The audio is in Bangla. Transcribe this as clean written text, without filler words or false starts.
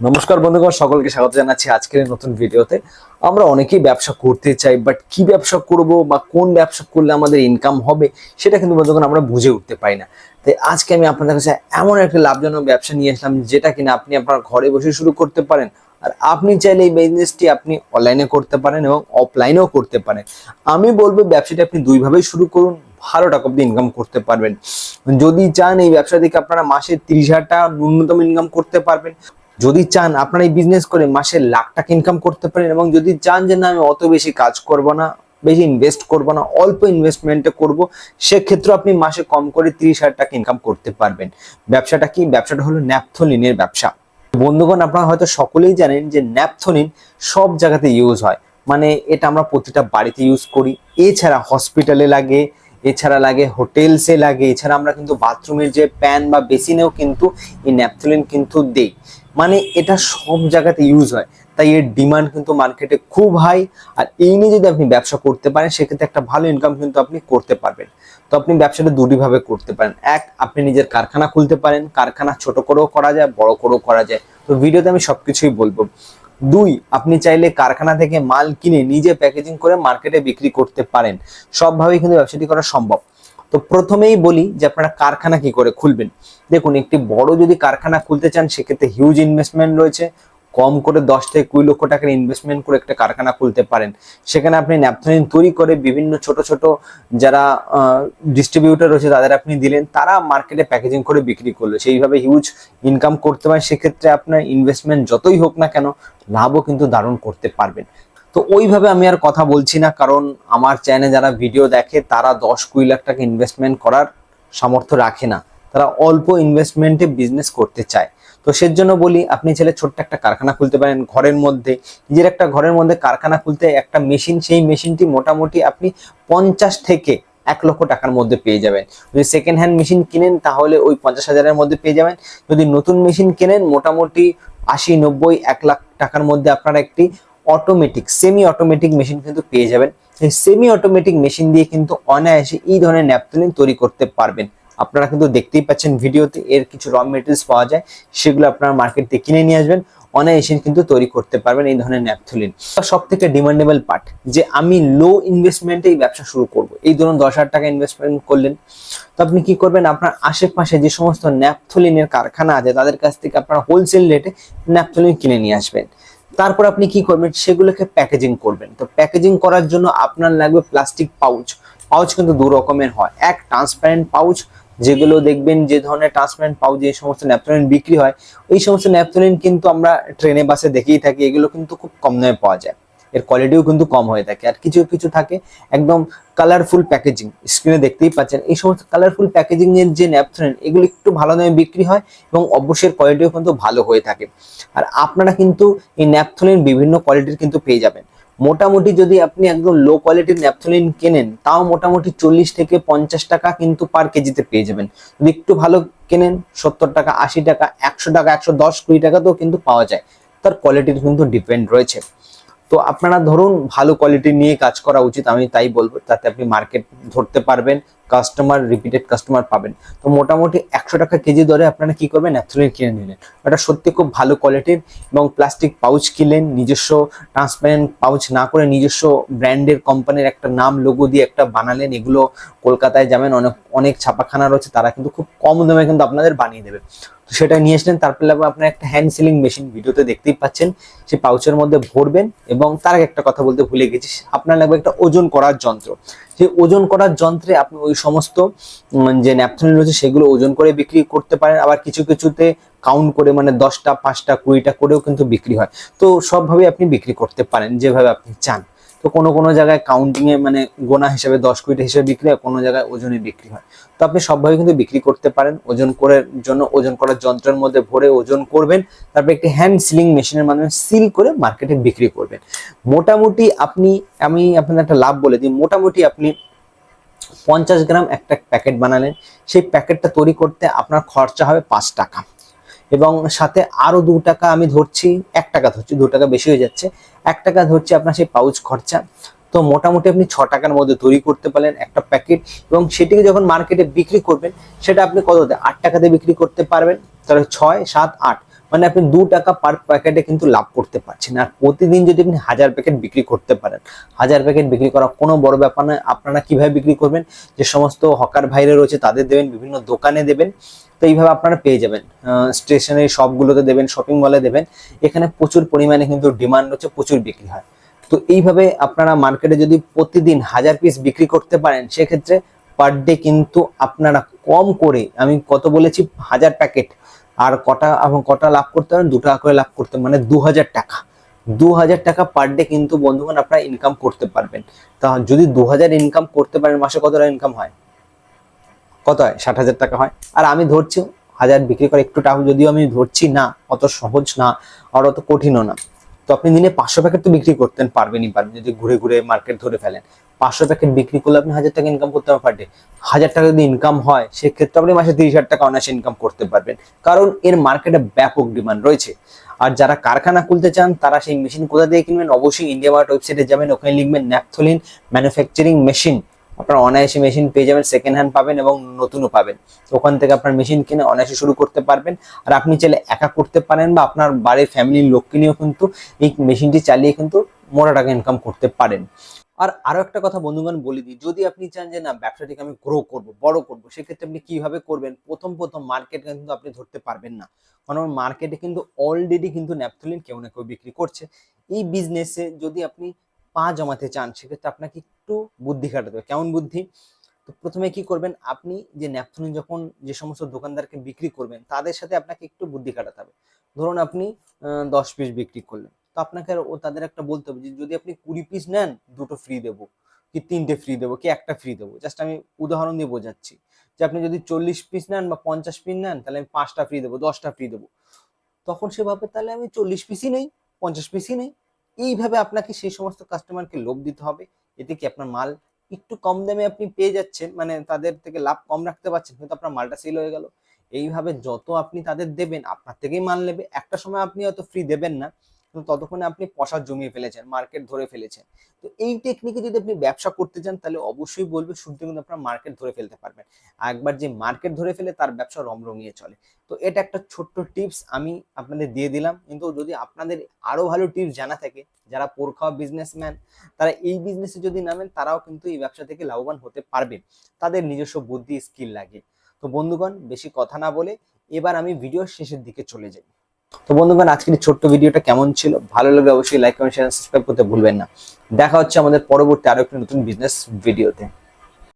নমস্কার বন্ধুগণ, সকলকে স্বাগত জানাচ্ছি আজকের নতুন ভিডিওতে। আমরা অনেকেই ব্যবসা করতে চাই, বাট কি ব্যবসা করব বা কোন ব্যবসা করলে আমাদের ইনকাম হবে সেটা কিন্তু বন্ধুগণ আমরা বুঝে উঠতে পারি না। তাই আজকে আমি আপনাদের কাছে এমন একটা লাভজনক ব্যবসা নিয়ে আসলাম যেটা কিনা আপনি আপনার ঘরে বসে শুরু করতে পারেন। আর আপনি চাইলে এই বিজনেসটি আপনি অনলাইনে করতে পারেন এবং অফলাইনেও করতে পারেন। আমি বলবো ব্যবসাটি আপনি দুইভাবেই শুরু করুন, ভালো টাকা অব্দি ইনকাম করতে পারবেন। যদি চান এই ব্যবসা থেকে আপনারা মাসে 30,000 টাকা ন্যূনতম ইনকাম করতে পারবেন। যদি চান আপনারা এই বিজনেস করে মাসে লাখ টাকা ইনকাম করতে পারেন, এবং যদি চান যে না আমি অত বেশি কাজ করব না, বেশি ইনভেস্ট করব না, অল্প ইনভেস্টমেন্টে করব, সেক্ষেত্রে আপনি মাসে কম করে 30,000 টাকা ইনকাম করতে পারবেন। ব্যবসাটা কি? ব্যবসাটা হলো ন্যাপথলিনের ব্যবসা। বন্ধুগণ, আপনারা হয়তো সকলেই জানেন যে ন্যাপথলিন সব জায়গাতে ইউজ হয়, মানে এটা আমরা প্রতিটা বাড়িতে ইউজ করি। এছাড়া হসপিটালে লাগে, এছাড়া লাগে হোটেলসে লাগে, এছাড়া আমরা কিন্তু বাথরুমের যে প্যান বা বেসিনেও কিন্তু এই ন্যাপথলিন কিন্তু দেই। মানে এটা সব জায়গাতে ইউজ হয়, তাই এর ডিমান্ড কিন্তু মার্কেটে খুব হাই। আর এই নিয়ে যদি আপনি ব্যবসা করতে পারেন সেক্ষেত্রে একটা ভালো ইনকাম কিন্তু আপনি করতে পারবেন। তো আপনি ব্যবসাটা দুটি ভাবে করতে পারেন। এক, আপনি নিজের কারখানা খুলতে পারেন। কারখানা ছোট করেও করা যায়, বড় করেও করা যায়, তো ভিডিওতে আমি সবকিছুই বলবো। দুই, আপনি চাইলে কারখানা থেকে মাল কিনে নিজে প্যাকেজিং করে মার্কেটে বিক্রি করতে পারেন। সবভাবেই কিন্তু ব্যবসাটি করা সম্ভব। তো প্রথমেই বলি যে আপনারা কারখানা কি করে খুলবেন। দেখুন, একটি বড় যদি কারখানা খুলতে চান সেক্ষেত্রে হিউজ ইনভেস্টমেন্ট রয়েছে। কম করে 10 থেকে 20 লক্ষ টাকার ইনভেস্টমেন্ট করে একটা কারখানা খুলতে পারেন। সেখানে আপনি ন্যাপথলিন তৈরি করে বিভিন্ন ছোট ছোট যারা ডিস্ট্রিবিউটর রয়েছে তাদের আপনি দিলেন, তারা মার্কেটে প্যাকেজিং করে বিক্রি করলো, সেইভাবে হিউজ ইনকাম করতে পারেন। সেক্ষেত্রে আপনার ইনভেস্টমেন্ট যতই হোক না কেন, লাভও কিন্তু দারুণ করতে পারবেন। তো ওইভাবে আমি আর কথা বলছি না, কারণ আমার চ্যানেলে যারা ভিডিও দেখে তারা 10-20 লাখ টাকা ইনভেস্টমেন্ট করার সামর্থ্য রাখে না, তারা অল্প ইনভেস্টমেন্টে বিজনেস করতে চায়। তো সেজন্য বলি, আপনি ছেলে ছোট্ট একটা কারখানা খুলতে পারেন ঘরের মধ্যে। নিজের একটা ঘরের মধ্যে কারখানা খুলতে একটা মেশিন, সেই মেশিনটি মোটামুটি আপনি 50 থেকে 1 লক্ষ টাকার মধ্যে পেয়ে যাবেন। যদি সেকেন্ড হ্যান্ড মেশিন কিনেন তাহলে ওই 50,000-এর মধ্যে পেয়ে যাবেন। যদি নতুন মেশিন কেনেন মোটামুটি 80-90-1 লাখ টাকার মধ্যে আপনারা একটি অটোমেটিক সেমি অটোমেটিক মেশিন কিন্তু পেয়ে যাবেন। এই সেমি অটোমেটিক মেশিন দিয়ে কিন্তু অনায়াসে এই ধরনের ন্যাপথলিন তৈরি করতে পারবেন। আপনারা কিন্তু দেখতেই পাচ্ছেন ভিডিওতে, এর কিছু র মেটেরিয়ালস পাওয়া যায়, সেগুলো আপনারা মার্কেট থেকে কিনে নিয়ে আসবেন, অনায়াসে কিন্তু তৈরি করতে পারবেন এই ধরনের ন্যাপথলিন। সব থেকে ডিমান্ডেবল পার্ট যে আমি লো ইনভেস্টমেন্টে এই ব্যবসা শুরু করব। এই ধরুন 10,000 টাকা ইনভেস্টমেন্ট করলেন, তো আপনি কি করবেন, আপনার আশেপাশে যে সমস্ত ন্যাপথলিনের কারখানা আছে তাদের কাছ থেকে আপনারা হোলসেল রেটে ন্যাপথলিন কিনে নিয়ে আসবেন। তারপর আপনি কি করবেন, সেগুলোকে প্যাকেজিং করবেন। তো প্যাকেজিং করার জন্য আপনার লাগবে প্লাস্টিক পাউচ। পাউচ কিন্তু দু রকমের হয়, এক ট্রান্সপারেন্ট পাউচ, যেগুলো দেখবেন যে ধরনের ট্রান্সপারেন্ট পাউচ এই সমস্ত ন্যাপথলিন বিক্রি হয়, এই সমস্ত ন্যাপথলিন কিন্তু আমরা ট্রেনে বাসে দেখেই থাকি, এগুলো কিন্তু খুব কম দামে পাওয়া যায়, এর কোয়ালিটিও কিন্তু কম হয়ে থাকে। আর কিছু কিছু থাকে একদম কালারফুল প্যাকেজিং, স্ক্রিনে দেখতেই পাচ্ছেন, এই সমস্ত কালারফুল প্যাকেজিং এর যে ন্যাপথলিন এগুলো একটু ভালো দামে বিক্রি হয় এবং অবশ্যই কোয়ালিটিও কিন্তু ভালো হয়ে থাকে। আর আপনারা কিন্তু এই ন্যাপথলিন বিভিন্ন কোয়ালিটির কিন্তু পেয়ে যাবেন। মোটামুটি যদি আপনি একদম লো কোয়ালিটির ন্যাপথলিন কেনেন তাও মোটামুটি 40 থেকে 50 টাকা কিন্তু পার কেজিতে পেয়ে যাবেন। যদি একটু ভালো কেনেন 70 টাকা, 80 টাকা, 100 টাকা, 110-20 টাকাতেও কিন্তু পাওয়া যায়। তার কোয়ালিটির কিন্তু ডিপেন্ড রয়েছে। তো আপনারা ধরুন ভালো কোয়ালিটি নিয়ে কাজ করা উচিত, আমি তাই বলবো, তাতে আপনি মার্কেট ধরতে পারবেন, কাস্টমার, রিপিটেড কাস্টমার পাবেন। তো মোটামুটি 100 টাকা কেজি দরে আপনারা কি করবেন, ন্যাপথলিন কিনে নিলেন, এটা সত্যি খুব ভালো কোয়ালিটির, এবং প্লাস্টিক পাউচ কিনলেন, নিজস্ব ট্রান্সপারেন্ট পাউচ না করে নিজস্ব ব্র্যান্ডের কোম্পানির একটা নাম লোগো দিয়ে একটা বানালেন। এগুলো কলকাতায় যাবেন, অনেক অনেক ছাপাখানা রয়েছে, তারা কিন্তু খুব কম দামে কিন্তু আপনাদের বানিয়ে দেবে। তো সেটা নিয়ে আসলেন। তারপর লাগবে আপনার একটা হ্যান্ড সিলিং মেশিন, ভিডিওতে দেখতেই পাচ্ছেন, সেই পাউচের মধ্যে ভরবেন। এবং তার আগে একটা কথা বলতে ভুলে গেছি, আপনার লাগবে একটা ওজন করার যন্ত্র। সেই ওজন করার যন্ত্রে আপনি ওই সমস্ত যে ন্যাপথলিন রয়েছে সেগুলো ওজন করে বিক্রি করতে পারেন। আবার কিছু কিছুতে কাউন্ট করে, মানে 10টা, 5টা, 20টা করেও কিন্তু বিক্রি হয়। তো সবভাবে আপনি বিক্রি করতে পারেন যেভাবে আপনি চান। তো কোনো কোনো জায়গায় কাউন্টিং এ মানে গোনা হিসেবে 10-20টা হিসেবে বিক্রি হয়, কোনো জায়গায় ওজনে বিক্রি হয়। তো আপনি সবভাবে কিন্তু বিক্রি করতে পারেন। ওজন করার জন্য ওজন করার যন্ত্রের মধ্যে ভরে ওজন করবেন, তারপর একটি হ্যান্ড সিলিং মেশিনের মাধ্যমে সিল করে মার্কেটে বিক্রি করবেন। মোটামুটি আমি আপনাদের একটা লাভ বলে দিই, মোটামুটি আপনি 50 গ্রাম একটা প্যাকেট বানালেন, সেই প্যাকেটটা তৈরি করতে আপনার খরচা হবে 5 টাকা, এবং সাথে আরো 2 টাকা আমি ধরছি, 1 টাকা ধরছি, 2 টাকা বেশি হয়ে যাচ্ছে, 1 টাকা ধরছি আপনার সেই পাউচ খরচা। তো মোটামুটি আপনি 6 টাকার মধ্যে তৈরি করতে পারলেন একটা প্যাকেট, এবং সেটিকে যখন মার্কেটে বিক্রি করবেন সেটা আপনি কততে, 8 টাকাতে বিক্রি করতে পারবেন। তাহলে 6, 7, 8 মানে আপনি 2 টাকা পার প্যাকেটে কিন্তু লাভ করতে পারছেন। আর প্রতিদিন যদি আপনি 1000 প্যাকেট বিক্রি করতে পারেন, 1000 প্যাকেট বিক্রি করা কোনো বড় ব্যাপার নয়। আপনারা কিভাবে বিক্রি করবেন, যে সমস্ত হকার ভাইরা রয়েছে তাদের দেবেন, বিভিন্ন দোকানে দেবেন। তো এইভাবে আপনারা পেয়ে যাবেন, স্টেশনারি শপগুলোতে দেবেন, শপিং মলে দেবেন। এখানে প্রচুর পরিমাণে কিন্তু ডিমান্ড হচ্ছে, প্রচুর বিক্রি হয়। তো এইভাবে আপনারা মার্কেটে যদি প্রতিদিন 1000 পিস বিক্রি করতে পারেন, সেক্ষেত্রে পার ডে কিন্তু আপনারা কম করে, আমি কত বলেছি, 1000 প্যাকেট, আর কটা লাভ করতে পারেন, 2 টাকা করে লাভ করতে, মানে 2000 টাকা। 2000 টাকা পার ডে কিন্তু বন্ধুগণ আপনারা ইনকাম করতে পারবেন। তা যদি 2000 ইনকাম করতে পারেন, মাসে কত টাকা ইনকাম হয়? কত হয়? 60,000 টাকা হয়। আর আমি ধরছি 1000 বিক্রি করে একটু টাকা, যদিও আমি ধরছি না, অত সহজ না আর অত কঠিনও না। তো আপনি দিনে 500 প্যাকেট তো বিক্রি করতেন, পারবেন যদি ঘুরে ঘুরে মার্কেট ধরে ফেলেন। 500 প্যাকেট বিক্রি করলে আপনি 1000 টাকা ইনকাম করতে পারবেন পার ডে। 1000 টাকা যদি ইনকাম হয়, সেক্ষেত্রে আপনি মাসে 30,000 টাকা অনায়াসে ইনকাম করতে পারবেন, কারণ এর মার্কেটে ব্যাপক ডিমান্ড রয়েছে। আর যারা কারখানা খুলতে চান, তারা সেই মেশিন কোথা দিয়ে কিনবেন? অবশ্যই ইন্ডিয়া মার্ট ওয়েবসাইটে যাবেন, ওখানে লিখবেন ন্যাপথলিন ম্যানুফ্যাকচারিং মেশিন। আপনারা অনায়াসে মেশিন পেয়ে যাবেন, সেকেন্ড হ্যান্ড পাবেন এবং নতুনও পাবেন। ওখান থেকে আপনার মেশিন কিনে অনায়াসে শুরু করতে পারবেন। আর আপনি চাইলে একা করতে পারেন, বা আপনার বাড়ির ফ্যামিলির লোককে নিয়েও কিন্তু এই মেশিনটি চালিয়ে কিন্তু মোটা টাকা ইনকাম করতে পারেন। আর আরো একটা কথা বন্ধুগণ বলে দিই, যদি আপনি চান যে না, ব্যবসাটিকে আমি গ্রো করব, বড় করব, সেক্ষেত্রে আপনি কিভাবে করবেন? প্রথম প্রথম মার্কেট কিন্তু আপনি ধরতে পারবেন না, কারণ মার্কেটে কিন্তু অলরেডি কিন্তু ন্যাপথলিন কেউ না কেউ বিক্রি করছে। এই বিজনেসে যদি আপনি পা জমাতে চান, সেক্ষেত্রে আপনাকে একটু বুদ্ধি খাটাতে হবে। কেমন বুদ্ধি? তো প্রথমে কি করবেন, আপনি যে ন্যাপথলিন যখন যে সমস্ত দোকানদারকে বিক্রি করবেন, তাদের সাথে আপনাকে একটু বুদ্ধি খাটাতে হবে। ধরুন আপনি 10 পিস বিক্রি করলেন, তো আপনাকে তাদের একটা বলতে হবে যে যদি আপনি 20 পিস নেন, 2টো ফ্রি দেবো, কি 3টে ফ্রি দেবো, কি একটা ফ্রি দেবো। জাস্ট আমি উদাহরণ দিয়ে বোঝাচ্ছি যে আপনি যদি 40 পিস নেন বা 50 পিস নেন, তাহলে আমি 5টা ফ্রি দেবো, 10টা ফ্রি দেবো। তখন সে ভাবে তাহলে আমি 40 পিসই নেই, 50 পিসই নেই। এইভাবে আপনাকে সেই সমস্ত কাস্টমারকে লোভ দিতে হবে। এতে কি আপনার মাল একটু কম দামে আপনি পেয়ে যাচ্ছেন, মানে তাদের থেকে লাভ কম রাখতে পারছেন, কিন্তু আপনার মালটা সেল হয়ে গেল। এইভাবে যত আপনি তাদের দেবেন, আপনার থেকেই মাল নেবে। একটা সময় আপনি হয়তো ফ্রি দেবেন না, কিন্তু ততক্ষণে আপনি পয়সা জমিয়ে ফেলেছেন, মার্কেট ধরে ফেলেছেন। তো এই টেকনিকে যদি আপনি ব্যবসা করতে চান, তাহলে অবশ্যই বলবে শুরুতে কিন্তু আপনার মার্কেট ধরে ফেলতে পারবেন। আর একবার যে মার্কেট ধরে ফেলে, তার ব্যবসা রমরমিয়ে চলে। তো এটা একটা ছোট্ট টিপস আমি আপনাদের দিয়ে দিলাম। কিন্তু যদি আপনাদের আরো ভালো টিপস জানা থাকে, যারা পোরখাওয়া বিজনেসম্যান, তারা এই বিজনেসে যদি নামেন, তারাও কিন্তু এই ব্যবসা থেকে লাভবান হতে পারবে, তাদের নিজস্ব বুদ্ধি স্কিল লাগে। তো বন্ধুগণ, বেশি কথা না বলে এবার আমি ভিডিওর শেষের দিকে চলে যাই। তো বন্ধুগণ, আজকের এই ছোট্ট ভিডিওটা কেমন ছিল? ভালো লাগলে অবশ্যই লাইক, কমেন্ট, শেয়ার, সাবস্ক্রাইব করতে ভুলবেন না। দেখা হচ্ছে আমাদের পরবর্তী আরো একটি নতুন বিজনেস ভিডিওতে।